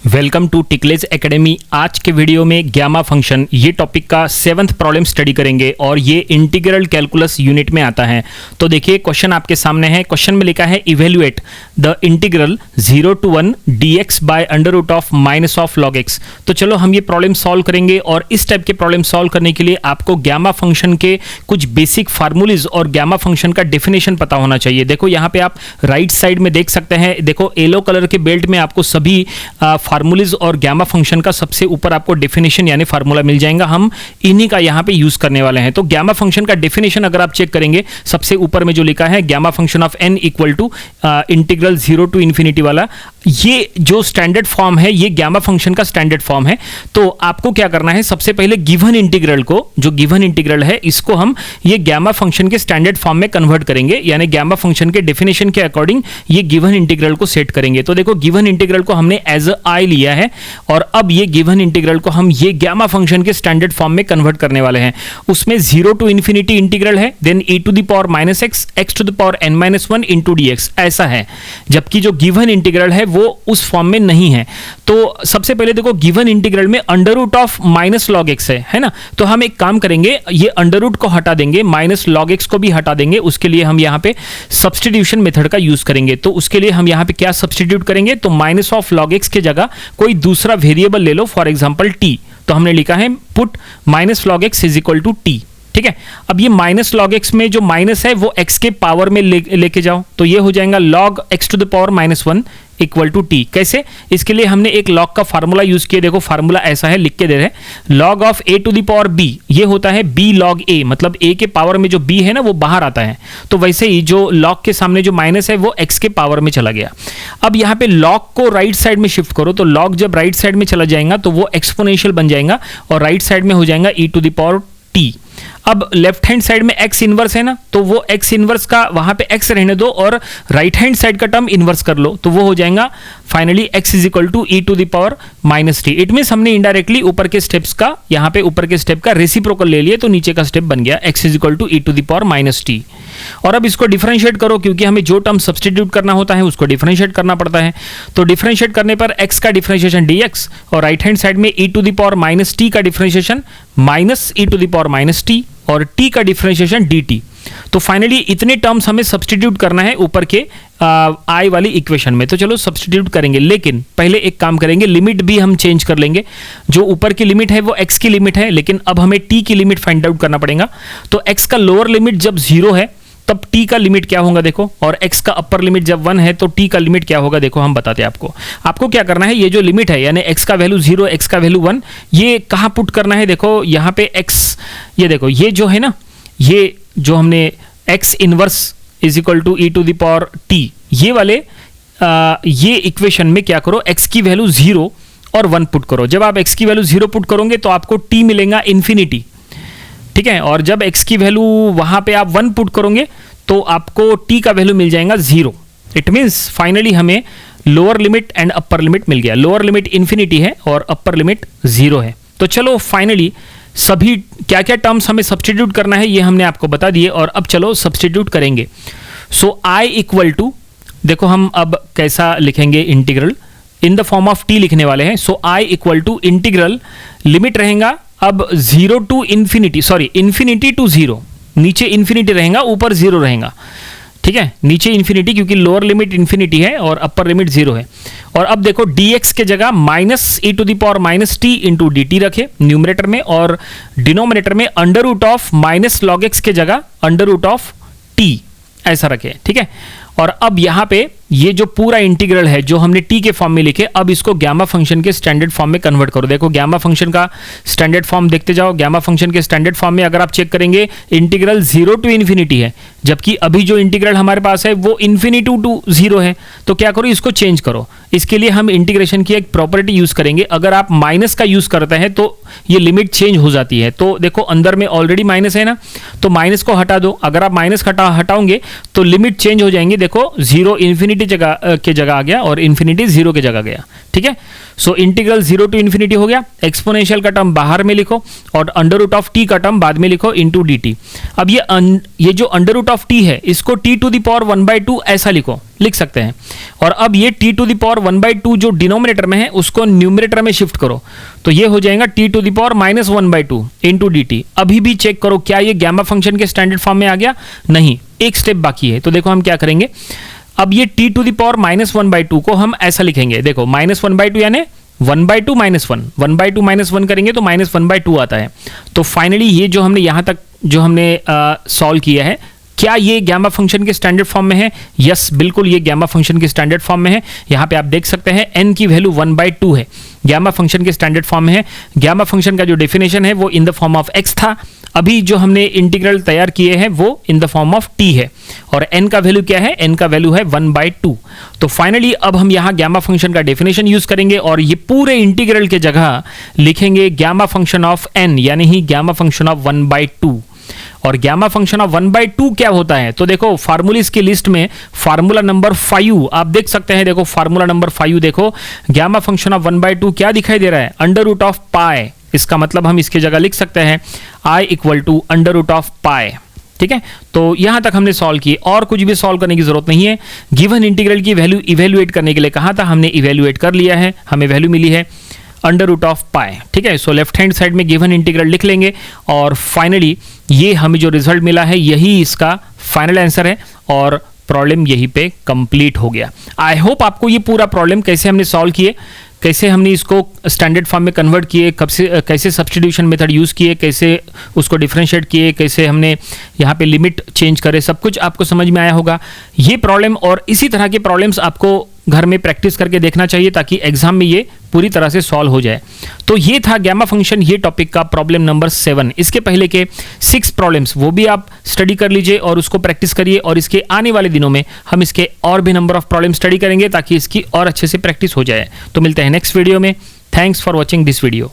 Welcome to टिकलेज academy. आज के video में गैमा फंक्शन ये टॉपिक का 7th प्रॉब्लम स्टडी करेंगे और ये इंटीग्रल कैलकुलस यूनिट में आता है। तो देखिए क्वेश्चन आपके सामने है। क्वेश्चन में लिखा है evaluate the integral 0 to 1 dx by under root of minus of log x. तो चलो हम ये प्रॉब्लम सॉल्व करेंगे और इस टाइप के प्रॉब्लम सॉल्व करने के लिए आपको गैमा फंक्शन के कुछ बेसिक फार्मूलेज और गैमा फंक्शन का डेफिनेशन पता होना चाहिए। देखो यहाँ पे आप राइट साइड में देख सकते हैं। देखो येलो कलर के बेल्ट में आपको सभी फार्मूलेज और गैमा फंक्शन का सबसे ऊपर आपको डेफिनेशन यानी फार्मूला मिल जाएगा। हम इन्हीं का यहाँ पे यूज करने वाले हैं। तो गैमा फंक्शन का डेफिनेशन अगर आप चेक करेंगे, सबसे ऊपर में जो लिखा है gamma function of n equal to integral 0 to infinity वाला, ये जो स्टैंडर्ड फॉर्म है ये गैमा फंक्शन का स्टैंडर्ड फॉर्म है। तो आपको क्या करना है, सबसे पहले गिवन इंटीग्रल को, जो गिवन इंटीग्रल है इसको हम ये गैमा फंक्शन के स्टैंडर्ड फॉर्म में कन्वर्ट करेंगे, यानी गैमा फंक्शन के डेफिनेशन के अकॉर्डिंग ये गिवन इंटीग्रल को सेट करेंगे। तो देखो गिवन इंटीग्रल को हमने एज अ आई लिया है और अब ये गिवन इंटीग्रल को हम ये गैमा फंक्शन के स्टैंडर्ड फॉर्म में कन्वर्ट करने वाले हैं। उसमें 0 to इन्फिनिटी इंटीग्रल है, then e to the power minus x, x to the power n minus 1 into dx ऐसा है। जबकि जो गिवन इंटीग्रल है वो उस फॉर्म में नहीं है। तो सबसे पहले देखो गिवन इंटीग्रल में under root of minus log x है ना। तो हम एक काम करेंगे, ये अंडर रूट को हटा देंगे, माइनस लॉग एक्स को भी हटा देंगे। उसके लिए हम यहाँ पे सब्सटीट्यूशन मेथड का यूज करेंगे। तो उसके लिए हम यहाँ पे क्या सब्सटीट्यूट करेंगे, तो माइनस ऑफ लॉग एक्स के जगह कोई दूसरा वेरिएबल ले लो, फॉर एग्जांपल t। तो हमने लिखा है put minus log x is equal to t। ठीक है, अब ये माइनस लॉग एक्स में जो माइनस है वो x के पावर में लेके जाओ, तो ये हो जाएगा log x to the power minus 1 equal to t. कैसे, इसके लिए हमने एक लॉग का फार्मूला यूज किया। देखो फार्मूला ऐसा है, लिख के दे रहे हैं, log of a to the power b, ये होता है b log a, मतलब a के पावर में जो b है ना वो बाहर आता है। तो वैसे ही जो लॉग के सामने जो माइनस है वो x के पावर में चला गया। अब यहाँ पे लॉग को राइट साइड में शिफ्ट करो, तो लॉग जब राइट साइड में चला जाएगा तो वो एक्सपोनेंशियल बन जाएगा और राइट साइड में हो जाएगा e to the power t। अब लेफ्ट हैंड साइड में x इनवर्स है ना, तो वो x इनवर्स का वहां पे x रहने दो और राइट हैंड साइड का टर्म इनवर्स कर लो, तो वो हो जाएगा finally x is equal to e to the power minus t. It means हमने इनडायरेक्टली ऊपर के स्टेप्स का, यहाँ पे ऊपर के स्टेप का रेसिप्रोकल ले लिए, तो नीचे का स्टेप बन गया x is equal to e to the power minus T. और अब इसको डिफरेंशिएट करो, क्योंकि हमें जो टर्म सब्सटीट्यूट करना होता है उसको डिफरेंशिएट करना पड़ता है। तो डिफरेंशिएट करने पर x का डिफरेंशिएशन dx और राइट हैंड साइड में e to the power minus T का differentiation minus e to the power minus T और t का डिफरेंशिएशन dt। तो फाइनली इतने टर्म्स हमें सब्सटीट्यूट करना है ऊपर के i वाली इक्वेशन में। तो चलो सब्सटीट्यूट करेंगे, लेकिन पहले एक काम करेंगे, लिमिट भी हम चेंज कर लेंगे। जो ऊपर की लिमिट है वो x की लिमिट है, लेकिन अब हमें t की लिमिट फाइंड आउट करना पड़ेगा। तो x का लोअर लिमिट जब 0 है तब t का लिमिट क्या होगा देखो, और x का अपर लिमिट जब 1 है तो t का लिमिट क्या होगा देखो, हम बताते हैं आपको क्या करना है। ये जो लिमिट है यानी x का वैल्यू 0, x का वैल्यू 1, ये कहाँ पुट करना है देखो, यहाँ पे x, ये देखो ये जो है ना, ये जो हमने x inverse is equal to e to the power t, ये वाले ये इक्वेशन में क्या करो, x की वैल्यू 0 और 1 पुट करो। जब आप x की वैल्यू 0 पुट करोगे तो आपको t मिलेगा इन्फिनिटी, ठीक है। और जब x की वैल्यू वहां पे आप 1 पुट करोगे तो आपको t का वैल्यू मिल जाएगा 0। इट मींस फाइनली हमें lower limit and upper limit मिल गया। लोअर लिमिट इन्फिनिटी है और अपर लिमिट 0 है। तो चलो फाइनली सभी क्या क्या टर्म्स हमें सब्सटीट्यूट करना है ये हमने आपको बता दिए और अब चलो सब्सटीट्यूट करेंगे। सो i इक्वल टू, देखो हम अब कैसा लिखेंगे, integral in the form of t लिखने वाले हैं। So i equal to integral, limit रहेगा अब 0 to infinity, sorry infinity to 0, नीचे इन्फिनिटी रहेगा ऊपर 0 रहेगा, ठीक है। नीचे इन्फिनिटी क्योंकि लोअर लिमिट इन्फिनिटी है और अपर लिमिट 0 है। और अब देखो dx के जगह minus e to the power minus t into dt रखे न्यूमरेटर में, और डिनोमिनेटर में under root of minus log x के जगह अंडर रूट ऑफ t ऐसा रखे, ठीक है। और अब यहाँ पे ये जो पूरा इंटीग्रल है जो हमने t के फॉर्म में लिखे, अब इसको गैमा फंक्शन के स्टैंडर्ड फॉर्म में कन्वर्ट करो। देखो गैमा फंक्शन का स्टैंडर्ड फॉर्म देखते जाओ। गैमा फंक्शन के स्टैंडर्ड फॉर्म में अगर आप चेक करेंगे इंटीग्रल 0 टू इन्फिनिटी है, जबकि अभी जो इंटीग्रल हमारे पास है वो इन्फिनिटी टू 0 है। तो क्या करो, इसको चेंज करो। इसके लिए हम इंटीग्रेशन की एक प्रॉपर्टी यूज करेंगे। अगर आप माइनस का यूज करते हैं तो ये लिमिट चेंज हो जाती है। तो देखो अंदर में ऑलरेडी माइनस है ना, तो माइनस को हटा दो। अगर आप माइनस हटाओगे तो लिमिट चेंज हो जाएंगे। देखो 0 इन्फिनिटी के जगह आ गया और इन्फिनिटी 0 के जगह गया। ठीक है। सो इंटीग्रल 0 टू इन्फिनिटी हो गया, एक्सपोनेंशियल का टर्म बाहर में लिखो और अंडर रूट ऑफ टी का टर्म बाद में लिखो इनटू dt। अब ये जो अंडर रूट ऑफ टी है इसको t टू द पावर 1/2 ऐसा लिख सकते हैं। और अब ये t टू द पावर 1/2 जो डिनोमिनेटर में है उसको न्यूमरेटर में शिफ्ट करो, तो ये हो जाएगा t to the power -1/2 into dt। अभी भी चेक करो क्या ये गामा फंक्शन के स्टैंडर्ड फॉर्म में आ गया, नहीं, एक स्टेप बाकी है। तो देखो हम क्या करेंगे, अब ये t टू द पावर -1/2 को हम ऐसा लिखेंगे, देखो -1/2 यानी 1/2 -1, 1/2 -1 करेंगे तो -1/2 आता है। तो फाइनली ये जो हमने यहाँ तक जो हमने सॉल्व किया है, क्या ये गामा फंक्शन के स्टैंडर्ड फॉर्म में है? यस, बिल्कुल ये गामा फंक्शन के स्टैंडर्ड फॉर्म में है। यहाँ पे आप देख सकते हैं n की वैल्यू 1/2 है, गामा फंक्शन के स्टैंडर्ड फॉर्म में है। गामा फंक्शन का जो डेफिनेशन है वो इन द फॉर्म ऑफ x था, अभी जो हमने इंटीग्रल तैयार किए हैं वो इन द फॉर्म ऑफ t है, और n का वैल्यू क्या है? n का वैल्यू है 1/2। तो फाइनली अब हम यहाँ गामा फंक्शन का डेफिनेशन यूज करेंगे और ये पूरे इंटीग्रल के जगह लिखेंगे गामा फंक्शन ऑफ n, यानी ही गामा फंक्शन ऑफ 1/2। और गामा फंक्शन ऑफ 1/2 क्या होता है? तो देखो फार्मूलीज की लिस्ट में फार्मूला नंबर 5 आप देख सकते हैं, देखो फार्मूला नंबर 5 देखो, गामा फंक्शन ऑफ 1/2 क्या दिखाई दे रहा है? Under root of pi. इसका मतलब हम इसके जगह लिख सकते हैं i equal to under root of pi. ठीक है, तो यहां तक हमने सॉल्व किए और कुछ भी सॉल्व करने की जरूरत नहीं है। गिवन इंटीग्रल की वैल्यू इवेल्युएट करने के लिए कहा था, हमने इवेल्युएट कर लिया है, हमें वैल्यू मिली है अंडर रूट ऑफ पाई। ठीक है, सो लेफ्ट हैंड साइड में गिवन इंटीग्रल लिख लेंगे और फाइनली ये हमें जो रिजल्ट मिला है यही इसका फाइनल आंसर है और प्रॉब्लम यहीं पे कंप्लीट हो गया। आई होप आपको ये पूरा प्रॉब्लम कैसे हमने सॉल्व किए, कैसे हमने इसको स्टैंडर्ड फॉर्म में कन्वर्ट किए, कैसे सब्स्टिट्यूशन मेथड यूज किए, कैसे उसको डिफरेंशिएट किए, कैसे हमने यहाँ पे लिमिट चेंज करे, सब कुछ आपको समझ में आया होगा। ये प्रॉब्लम और इसी तरह के प्रॉब्लम्स आपको घर में प्रैक्टिस करके देखना चाहिए ताकि एग्जाम में ये पूरी तरह से सॉल्व हो जाए। तो ये था गामा फंक्शन, ये टॉपिक का प्रॉब्लम नंबर 7। इसके पहले के 6 प्रॉब्लम्स वो भी आप स्टडी कर लीजिए और उसको प्रैक्टिस करिए, और इसके आने वाले दिनों में हम इसके और भी नंबर ऑफ प्रॉब्लम स्टडी करेंगे ताकि इसकी और अच्छे से प्रैक्टिस हो जाए। तो मिलते हैं नेक्स्ट वीडियो में। Thanks for watching this video.